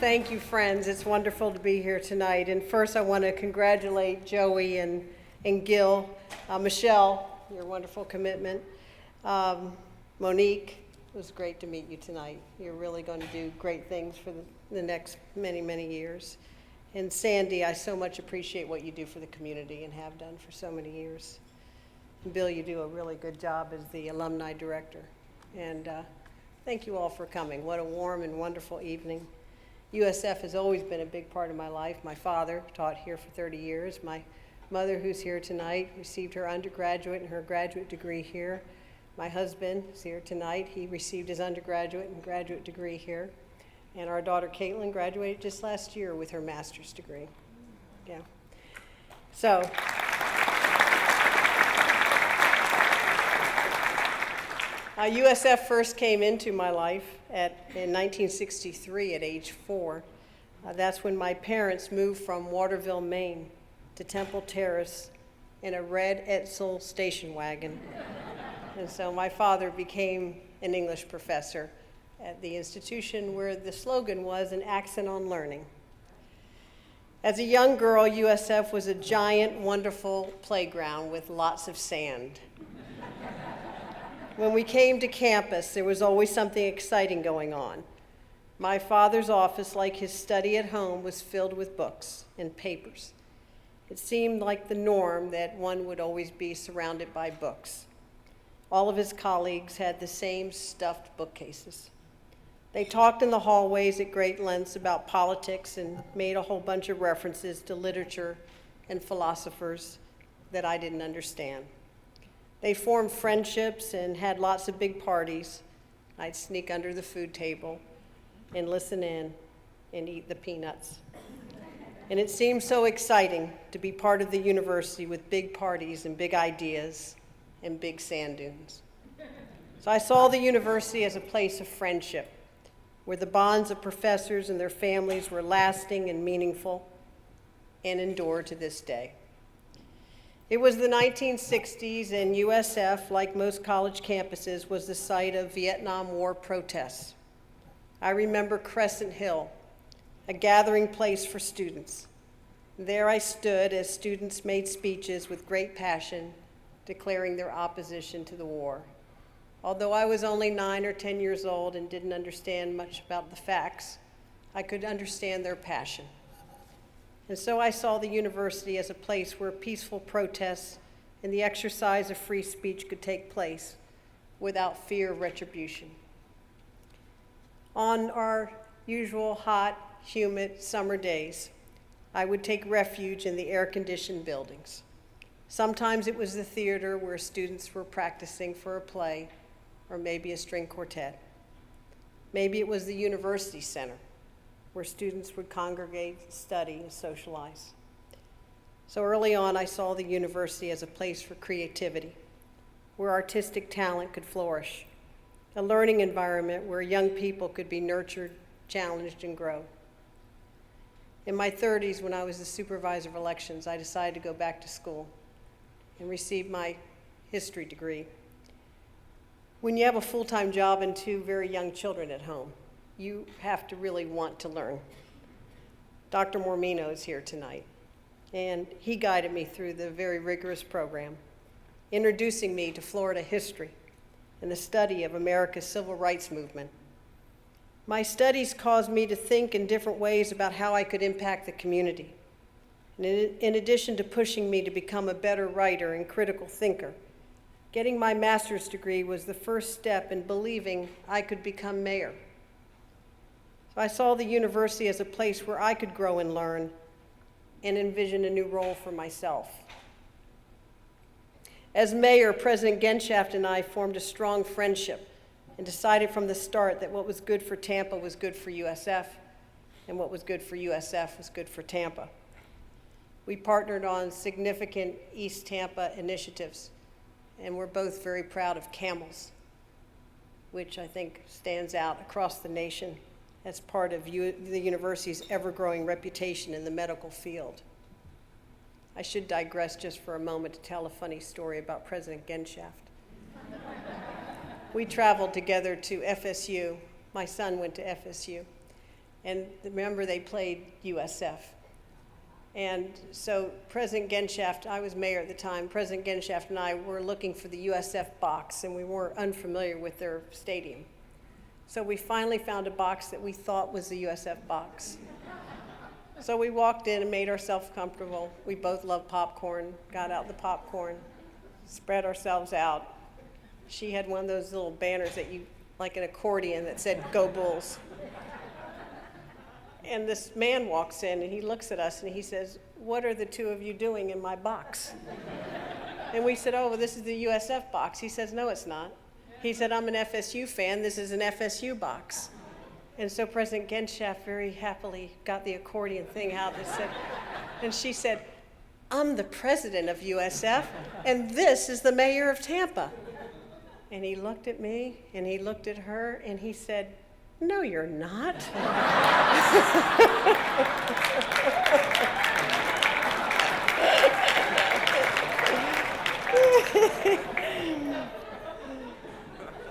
Thank you, friends. It's wonderful to be here tonight. And first, I want to congratulate Joey and Gil, Michelle, your wonderful commitment. Monique, it was great to meet you tonight. You're really going to do great things for the next many, many years. And Sandy, I so much appreciate what you do for the community and have done for so many years. And Bill, you do a really good job as the alumni director. And thank you all for coming. What a warm and wonderful evening. USF has always been a big part of my life. My father taught here for 30 years. My mother, who's here tonight, received her undergraduate and her graduate degree here. My husband is here tonight. He received his undergraduate and graduate degree here. And our daughter, Caitlin, graduated just last year with her master's degree. Yeah. So, USF first came into my life in 1963 at age 4. That's when my parents moved from Waterville, Maine to Temple Terrace in a red Edsel station wagon. And so my father became an English professor at the institution where the slogan was an accent on learning. As a young girl, USF was a giant, wonderful playground with lots of sand. When we came to campus, there was always something exciting going on. My father's office, like his study at home, was filled with books and papers. It seemed like the norm that one would always be surrounded by books. All of his colleagues had the same stuffed bookcases. They talked in the hallways at great lengths about politics and made a whole bunch of references to literature and philosophers that I didn't understand. They formed friendships and had lots of big parties. I'd sneak under the food table and listen in and eat the peanuts. And it seemed so exciting to be part of the university with big parties and big ideas and big sand dunes. So I saw the university as a place of friendship, where the bonds of professors and their families were lasting and meaningful and endure to this day. It was the 1960s, and USF, like most college campuses, was the site of Vietnam War protests. I remember Crescent Hill, a gathering place for students. There I stood as students made speeches with great passion, declaring their opposition to the war. Although I was only 9 or 10 years old and didn't understand much about the facts, I could understand their passion. And so I saw the university as a place where peaceful protests and the exercise of free speech could take place without fear of retribution. On our usual hot, humid summer days, I would take refuge in the air-conditioned buildings. Sometimes it was the theater where students were practicing for a play or maybe a string quartet. Maybe it was the university center, where students would congregate, study, and socialize. So early on, I saw the university as a place for creativity, where artistic talent could flourish, a learning environment where young people could be nurtured, challenged, and grow. In my 30s, when I was the supervisor of elections, I decided to go back to school and receive my history degree. When you have a full-time job and 2 very young children at home, you have to really want to learn. Dr. Mormino is here tonight, and he guided me through the very rigorous program, introducing me to Florida history and the study of America's civil rights movement. My studies caused me to think in different ways about how I could impact the community. And in addition to pushing me to become a better writer and critical thinker, getting my master's degree was the first step in believing I could become mayor. So I saw the university as a place where I could grow and learn and envision a new role for myself. As mayor, President Genshaft and I formed a strong friendship and decided from the start that what was good for Tampa was good for USF, and what was good for USF was good for Tampa. We partnered on significant East Tampa initiatives, and we're both very proud of CAMELS, which I think stands out across the nation as part of the university's ever-growing reputation in the medical field. I should digress just for a moment to tell a funny story about President Genshaft. We traveled together to FSU. My son went to FSU. And remember, they played USF. And so President Genshaft, I was mayor at the time, President Genshaft and I were looking for the USF box, and we weren't unfamiliar with their stadium. So we finally found a box that we thought was the USF box. So we walked in and made ourselves comfortable. We both loved popcorn, got out the popcorn, spread ourselves out. She had one of those little banners that you, like an accordion, that said, "Go Bulls." And this man walks in and he looks at us and he says, "What are the two of you doing in my box?" And we said, "Oh, well, this is the USF box." He says, "No, it's not." He said, "I'm an FSU fan. This is an FSU box." And so President Genshaft very happily got the accordion thing out and said, and she said, "I'm the president of USF, and this is the mayor of Tampa." And he looked at me and he looked at her and he said, "No, you're not."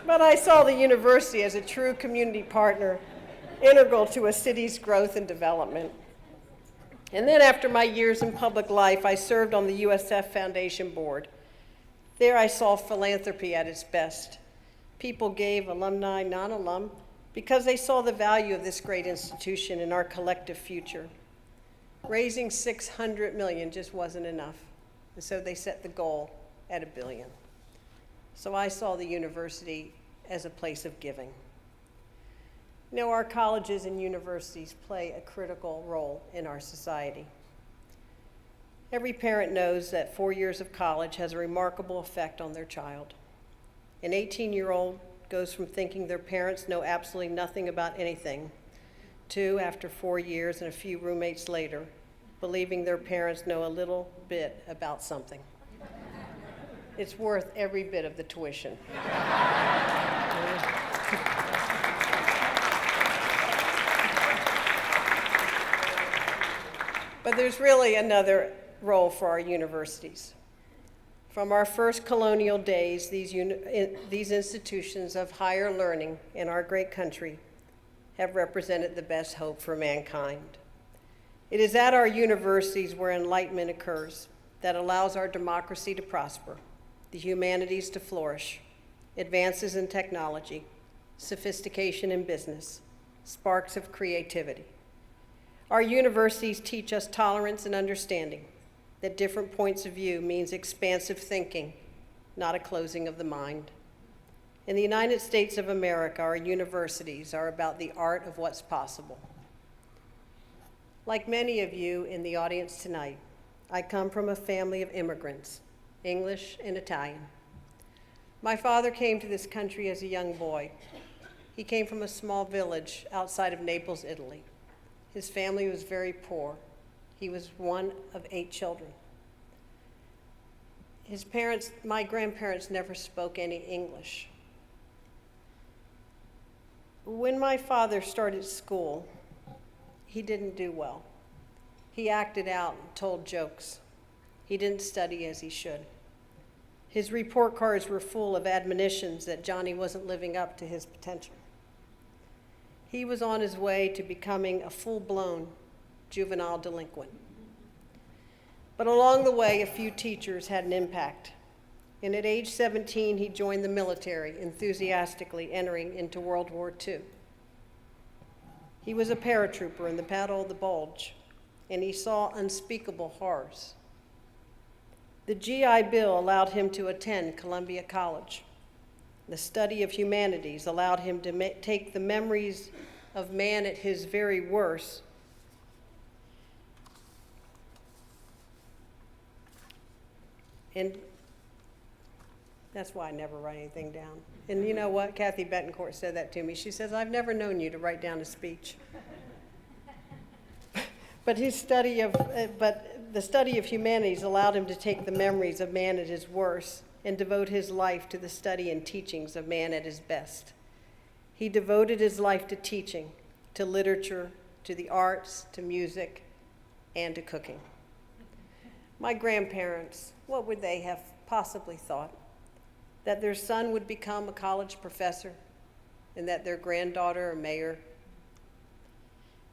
But I saw the university as a true community partner, integral to a city's growth and development. And then after my years in public life, I served on the USF Foundation Board. There I saw philanthropy at its best. People gave, alumni, non-alum, because they saw the value of this great institution in our collective future. Raising $600 million just wasn't enough, and so they set the goal at $1 billion. So I saw the university as a place of giving. You know, our colleges and universities play a critical role in our society. Every parent knows that 4 years of college has a remarkable effect on their child. An 18-year-old goes from thinking their parents know absolutely nothing about anything to, after 4 years and a few roommates later, believing their parents know a little bit about something. It's worth every bit of the tuition. But there's really another role for our universities. From our first colonial days, these institutions of higher learning in our great country have represented the best hope for mankind. It is at our universities where enlightenment occurs that allows our democracy to prosper, the humanities to flourish, advances in technology, sophistication in business, sparks of creativity. Our universities teach us tolerance and understanding, that different points of view means expansive thinking, not a closing of the mind. In the United States of America, our universities are about the art of what's possible. Like many of you in the audience tonight, I come from a family of immigrants, English and Italian. My father came to this country as a young boy. He came from a small village outside of Naples, Italy. His family was very poor. He was one of 8 children. His parents, my grandparents, never spoke any English. When my father started school, he didn't do well. He acted out and told jokes. He didn't study as he should. His report cards were full of admonitions that Johnny wasn't living up to his potential. He was on his way to becoming a full-blown juvenile delinquent. But along the way, a few teachers had an impact. And at age 17, he joined the military, enthusiastically entering into World War II. He was a paratrooper in the Battle of the Bulge, and he saw unspeakable horrors. The GI Bill allowed him to attend Columbia College. The study of humanities allowed him to take the memories of man at his very worst and that's why I never write anything down. And you know what? Kathy Betancourt said that to me. She says, "I've never known you to write down a speech." But the study of humanities allowed him to take the memories of man at his worst and devote his life to the study and teachings of man at his best. He devoted his life to teaching, to literature, to the arts, to music, and to cooking. My grandparents, what would they have possibly thought? That their son would become a college professor and that their granddaughter a mayor?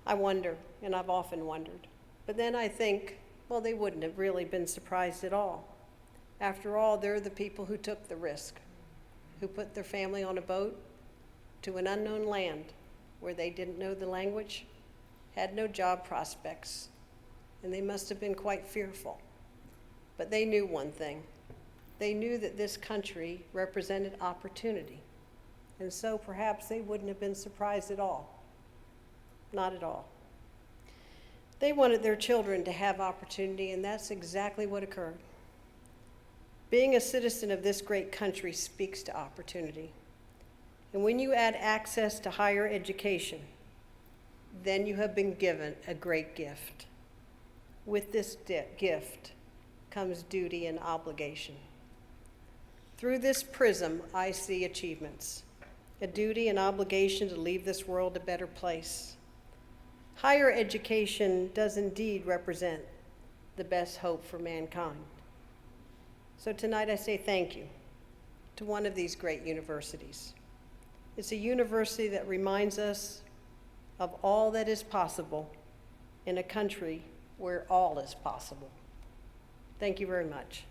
I wonder, and I've often wondered. But then I think, well, they wouldn't have really been surprised at all. After all, they're the people who took the risk, who put their family on a boat to an unknown land where they didn't know the language, had no job prospects, and they must have been quite fearful. But they knew one thing. They knew that this country represented opportunity, and so perhaps they wouldn't have been surprised at all. Not at all. They wanted their children to have opportunity, and that's exactly what occurred. Being a citizen of this great country speaks to opportunity. And when you add access to higher education, then you have been given a great gift. With this gift comes duty and obligation. Through this prism, I see achievements, a duty and obligation to leave this world a better place. Higher education does indeed represent the best hope for mankind. So tonight I say thank you to one of these great universities. It's a university that reminds us of all that is possible in a country where all is possible. Thank you very much.